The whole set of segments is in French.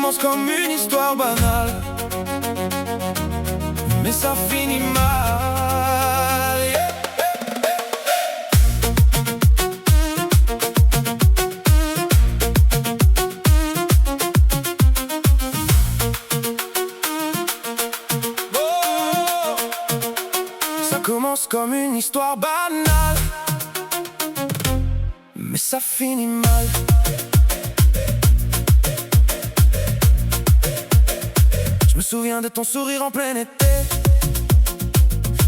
commence comme une histoire banale, mais ça finit mal. Yeah. Oh, ça commence comme une histoire banale, mais ça finit mal. Je me souviens de ton sourire en plein été,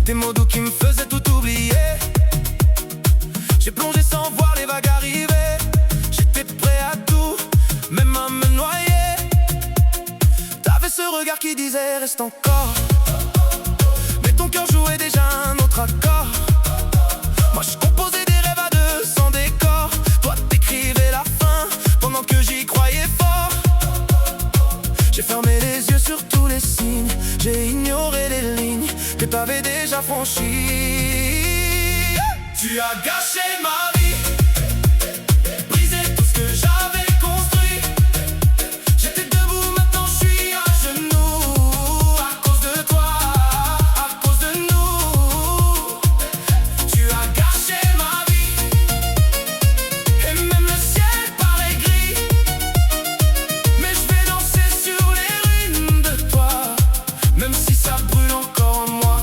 tes mots doux qui me faisaient tout oublier. J'ai plongé sans voir les vagues arriver, j'étais prêt à tout, même à me noyer. T'avais ce regard qui disait reste encore, mais ton cœur jouait déjà un autre accord. Moi je composais des rêves à deux sans décor, toi t'écrivais la fin pendant que j'y croyais fort. J'ai fermé les yeux sur tous les signes, j'ai ignoré les lignes que t'avais déjà franchies. Tu as gâché ma vie, brisé tout ce que j'avais construit. J'étais debout, maintenant je suis à genoux, à cause de toi, à cause de nous. Tu as gâché ma vie, et même le ciel paraît gris, mais je vais danser sur les ruines de toi, même si ça brûle encore en moi.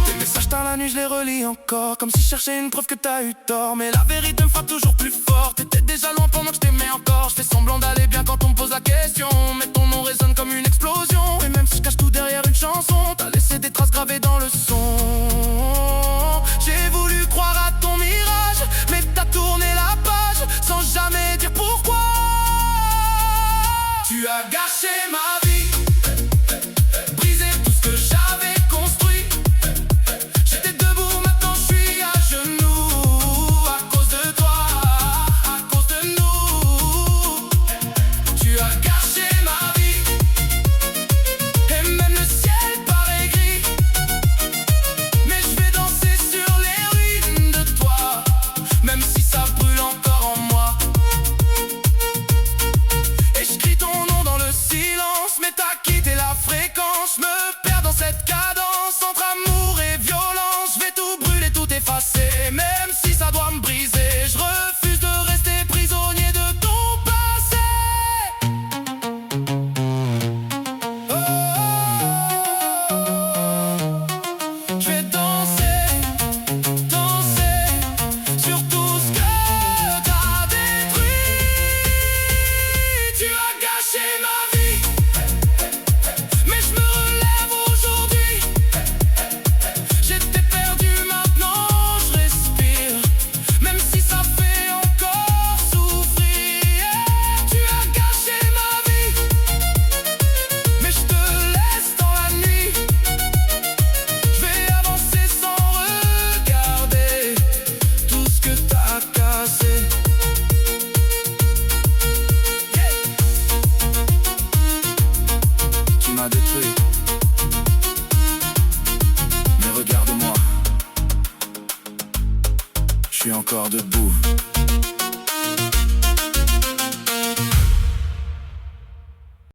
Tes messages tard la nuit, je les relis encore, comme si je cherchais une preuve que t'as eu tort. Mais la vérité me frappe toujours plus fort. T'étais déjà loin pendant que je t'aimais encore. Je fais semblant d'aller bien quand on me pose la question, mais ton nom résonne comme une explosion. Et même si je cache tout derrière une chanson, t'as laissé des traces gravées dans le son. J'ai voulu croire à ton mirage, mais t'as tourné la page sans jamais dire pourquoi. Tu as gâché ma vie, brisé tout ce que j'avais construit. J'étais debout, maintenant je suis à genoux, à cause de toi, à cause de nous. Tu as gâché ma vie, et même le ciel paraît gris, mais je vais danser sur les ruines de toi, même si ça brûle encore en moi. Et je crie ton nom dans le silence, mais t'as quitté la fréquence. Je me perds dans cette cadence entre amour et violence. Je vais tout brûler, tout effacer, même si ça doit me briser. Je refuse de rester prisonnier de ton passé. Oh, je vais danser, danser sur tout ce que t'as détruit. Tu as gâché ma vie, mais je me relève aujourd'hui. J'étais perdu, maintenant je respire, même si ça fait encore souffrir. Tu as gâché ma vie, mais je te laisse dans la nuit. Je vais avancer sans regarder tout ce que t'as cassé. Tu m'as détruit, mais regarde-moi, je suis encore debout.